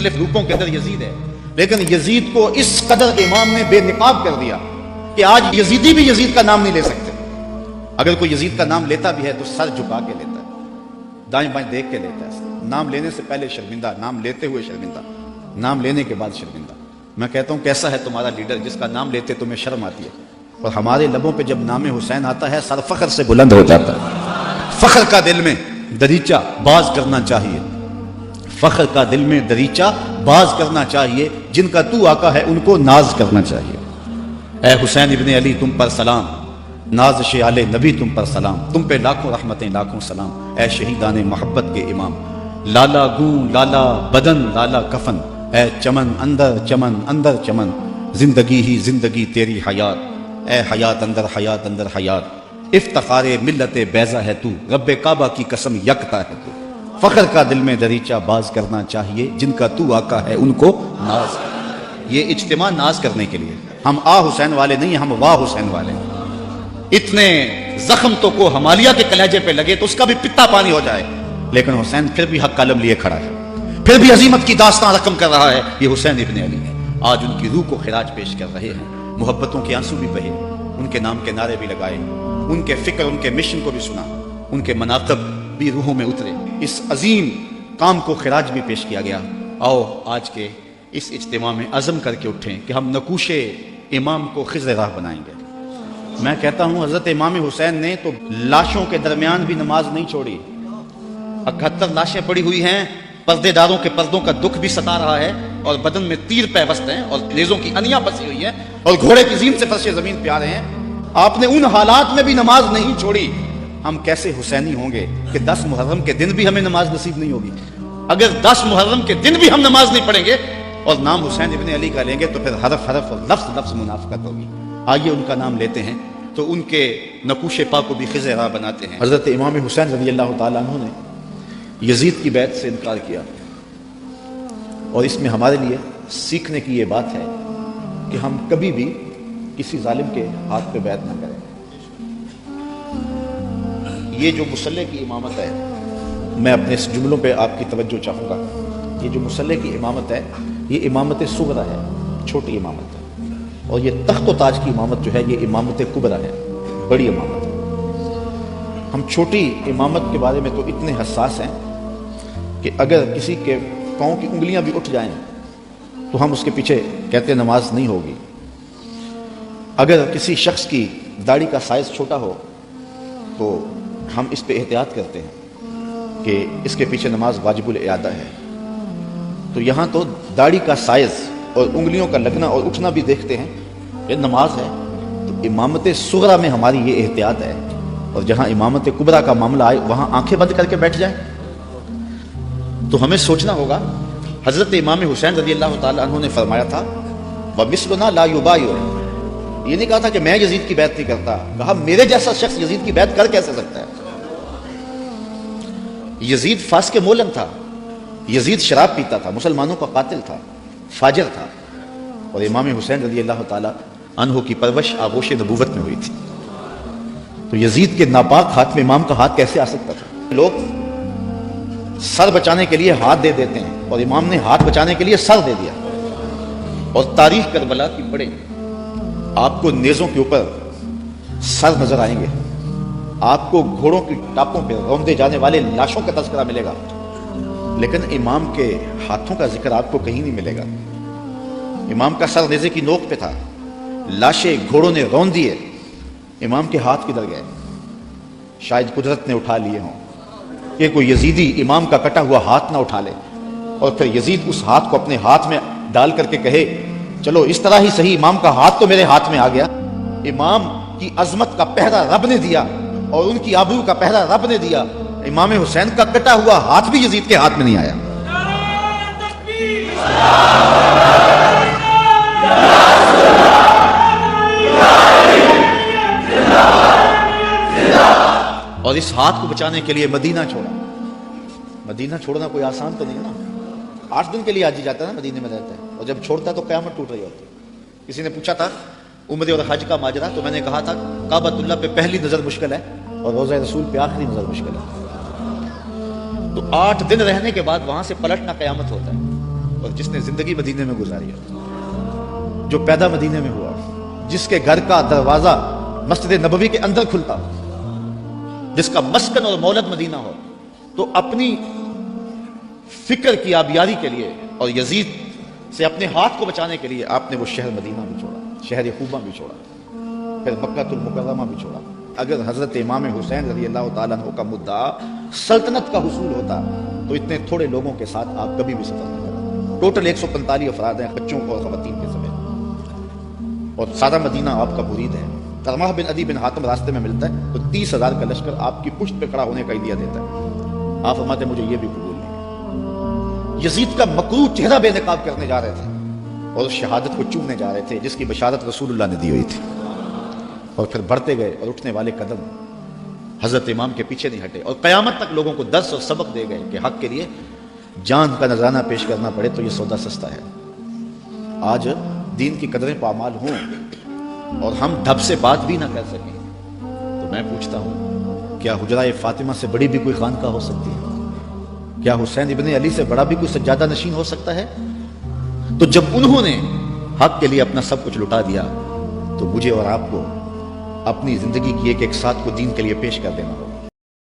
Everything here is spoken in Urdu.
مختلف روپوں کے اندر یزید ہے، لیکن یزید کو اس قدر امام نے بے نقاب کر دیا کہ آج یزیدی بھی یزید کا نام نہیں لے سکتے۔ اگر کوئی یزید کا نام لیتا بھی ہے تو سر جھکا کے لیتا ہے، دائیں بائیں دیکھ کے لیتا ہے، نام لینے سے پہلے شرمندہ، نام لیتے ہوئے شرمندہ، نام لینے کے بعد شرمندہ۔ میں کہتا ہوں کیسا ہے تمہارا لیڈر جس کا نام لیتے تمہیں شرم آتی ہے، اور ہمارے لبوں پہ جب نام حسین آتا ہے سر فخر سے بلند ہو جاتا ہے۔ فخر کا دل میں دریچہ باز کرنا چاہیے، فخر کا دل میں دریچہ باز کرنا چاہیے، جن کا تو آقا ہے ان کو ناز کرنا چاہیے۔ اے حسین ابن علی تم پر سلام، نازش آل نبی تم پر سلام، تم پہ لاکھوں رحمتیں لاکھوں سلام، اے شہیدان محبت کے امام۔ لالا گوں لالا بدن لالا کفن، اے چمن اندر چمن، زندگی ہی زندگی تیری حیات، اے حیات اندر حیات، افتخار ملت بیضا ہے تو، رب کعبہ کی قسم یکتا ہے تو۔ فخر کا دل میں دریچہ باز کرنا چاہیے، جن کا تو آقا ہے ان کو ناز۔ یہ اجتماع ناز کرنے کے لیے، ہم آ حسین والے نہیں، ہم واہ حسین والے۔ اتنے زخم تو کو ہمالیہ کے کلیجے پہ لگے تو اس کا بھی پتا پانی ہو جائے، لیکن حسین پھر بھی حق قلم لیے کھڑا ہے، پھر بھی عظیمت کی داستان رقم کر رہا ہے۔ یہ حسین ابن علی ہے، آج ان کی روح کو خراج پیش کر رہے ہیں، محبتوں کے آنسو بھی بہے، ان کے نام کے نعرے بھی لگائے، ان کے فکر ان کے مشن کو بھی سنا، ان کے مناقب بھی روحوں میں اترے، اس عظیم کام کو خراج بھی پیش کیا گیا۔ آؤ آج کے اس اجتماع میں عزم کر کے اٹھیں کہ ہم نقوش امام کو خضر راہ بنائیں گے۔ میں کہتا ہوں حضرت امام حسین نے تو لاشوں کے درمیان بھی نماز نہیں چھوڑی، 71 لاشیں پڑی ہوئی ہیں، پردے داروں کے پردوں کا دکھ بھی ستا رہا ہے، اور بدن میں تیر پیوست ہیں، اور نیزوں کی انیاں پسی ہوئی ہیں، اور گھوڑے کی زین سے فرش زمین پہ آ رہے ہیں۔ آپ نے ان حالات میں بھی نماز نہیں چھوڑی۔ ہم کیسے حسینی ہوں گے کہ 10 محرم کے دن بھی ہمیں نماز نصیب نہیں ہوگی؟ اگر 10 محرم کے دن بھی ہم نماز نہیں پڑھیں گے اور نام حسین ابن علی کا لیں گے تو پھر حرف حرف اور لفظ لفظ منافقت ہوگی۔ آئیے ان کا نام لیتے ہیں تو ان کے نقوش پا کو بھی خضر راہ بناتے ہیں۔ حضرت امام حسین رضی اللہ تعالیٰ عنہ نے یزید کی بیعت سے انکار کیا، اور اس میں ہمارے لیے سیکھنے کی یہ بات ہے کہ ہم کبھی بھی کسی ظالم کے ہاتھ پہ بیعت نہ کریں۔ یہ جو مصلی کی امامت ہے، میں اپنے اس جملوں پہ آپ کی توجہ چاہوں گا، یہ جو مصلی کی امامت ہے یہ امامت صغرا ہے، چھوٹی امامت ہے، اور یہ تخت و تاج کی امامت جو ہے یہ امامت کبریٰ ہے، بڑی امامت ہے۔ ہم چھوٹی امامت کے بارے میں تو اتنے حساس ہیں کہ اگر کسی کے پاؤں کی انگلیاں بھی اٹھ جائیں تو ہم اس کے پیچھے کہتے ہیں نماز نہیں ہوگی۔ اگر کسی شخص کی داڑھی کا سائز چھوٹا ہو تو ہم اس پہ احتیاط کرتے ہیں کہ اس کے پیچھے نماز واجب الاعادہ ہے۔ تو یہاں تو داڑھی کا سائز اور انگلیوں کا لگنا اور اٹھنا بھی دیکھتے ہیں، یہ نماز ہے۔ تو امامت صغرا میں ہماری یہ احتیاط ہے، اور جہاں امامت کبریٰ کا معاملہ آئے وہاں آنکھیں بند کر کے بیٹھ جائیں۔ تو ہمیں سوچنا ہوگا، حضرت امام حسین رضی اللہ تعالیٰ عنہ نے فرمایا تھا وَمِثْلُنَا لَا يُبَايِعُ، یہ نہیں کہا تھا کہ میں یزید کی بیعت نہیں کرتا، کہا میرے جیسا شخص یزید کی بیعت کر کیسے سکتا ہے؟ یزید فاسق مولن تھا، یزید شراب پیتا تھا، مسلمانوں کا قاتل تھا، فاجر تھا، اور امام حسین رضی اللہ تعالیٰ عنہ کی پرورش آغوش نبوت میں ہوئی تھی۔ تو یزید کے ناپاک ہاتھ میں امام کا ہاتھ کیسے آ سکتا تھا؟ لوگ سر بچانے کے لیے ہاتھ دے دیتے ہیں، اور امام نے ہاتھ بچانے کے لیے سر دے دیا۔ اور تاریخ کربلا کی پڑھیں، آپ کو نیزوں کے اوپر سر نظر آئیں گے، آپ کو گھوڑوں کی ٹاپوں پہ روندے جانے والے لاشوں کا تذکرہ ملے گا، لیکن امام کے ہاتھوں کا ذکر آپ کو کہیں نہیں ملے گا۔ امام کا سر نیزے کی نوک پہ تھا، لاشیں گھوڑوں نے رون دیے، امام کے ہاتھ کدھر گئے؟ شاید قدرت نے اٹھا لیے ہوں کہ کوئی یزیدی امام کا کٹا ہوا ہاتھ نہ اٹھا لے، اور پھر یزید اس ہاتھ کو اپنے ہاتھ میں ڈال کر کے کہے چلو اس طرح ہی صحیح، امام کا ہاتھ تو میرے ہاتھ میں آ گیا۔ امام کی عظمت کا پہرا رب نے دیا، اور ان کی آبرو کا پہرا رب نے دیا۔ امام حسین کا کٹا ہوا ہاتھ بھی یزید کے ہاتھ میں نہیں آیا۔ اور اس ہاتھ کو بچانے کے لیے مدینہ چھوڑا۔ مدینہ چھوڑنا کوئی آسان تو نہیں نا، 8 دن کے لیے حاجی جاتا ہے نا، مدینے میں رہتا ہے، اور جب چھوڑتا ہے تو قیامت ٹوٹ رہی ہوتی ہے۔ کسی نے پوچھا تھا عمرے اور حج کا ماجرا، تو میں نے کہا تھا کعبۃ اللہ پہ پہلی نظر مشکل ہے اور روضہ رسول پہ آخری نظر مشکل ہے۔ تو 8 دن رہنے کے بعد وہاں سے پلٹنا قیامت ہوتا ہے۔ اور جس نے زندگی مدینے میں گزاری ہو، جو پیدا مدینے میں ہوا، جس کے گھر کا دروازہ مسجد نبوی کے اندر کھلتا ہو، جس کا مسکن اور مولد مدینہ ہو، تو اپنی فکر کی آبیاری کے لیے اور یزید سے اپنے ہاتھ کو بچانے کے لیے آپ نے وہ شہر مدینہ بھی چھوڑا، شہر خوبہ بھی چھوڑا، پھر مکہ المکرمہ بھی چھوڑا۔ اگر حضرت امام حسین رضی اللہ تعالیٰ عنہ کا مدعا سلطنت کا حصول ہوتا تو اتنے تھوڑے لوگوں کے ساتھ آپ کبھی بھی سفر نہیں کرتے۔ ٹوٹل 145 افراد ہیں، بچوں اور خواتین کے سمیت، اور سارا مدینہ آپ کا مرید ہے۔ طلحہ بن عدی بن حاتم راستے میں ملتا ہے تو 30,000 کا لشکر آپ کی پشت پہ کھڑا ہونے کا عطیہ دیتا ہے۔ آپ فرماتے ہیں مجھے یہ بھی قبول نہیں۔ یزید کا مکروہ چہرہ بے نقاب کرنے جا رہے تھے اور اس شہادت کو چومنے جا رہے تھے جس کی بشارت رسول اللہ نے دی ہوئی تھی، اور پھر بڑھتے گئے اور اٹھنے والے قدم حضرت امام کے پیچھے نہیں ہٹے، اور قیامت تک لوگوں کو درس اور سبق دے گئے کہ حق کے لیے جان کا نذرانہ پیش کرنا پڑے تو یہ سودا سستا ہے۔ آج دین کی قدریں پامال ہوں اور ہم ڈھب سے بات بھی نہ کر سکیں تو میں پوچھتا ہوں کیا حجرہ فاطمہ سے بڑی بھی کوئی خانقاہ ہو سکتی ہے؟ کیا حسین ابن علی سے بڑا بھی کوئی سجادہ نشین ہو سکتا ہے؟ تو جب انہوں نے حق کے لیے اپنا سب کچھ لٹا دیا تو مجھے اور آپ کو اپنی زندگی کی ایک ایک ساتھ کو دین کے لیے پیش کر دینا ہوگا۔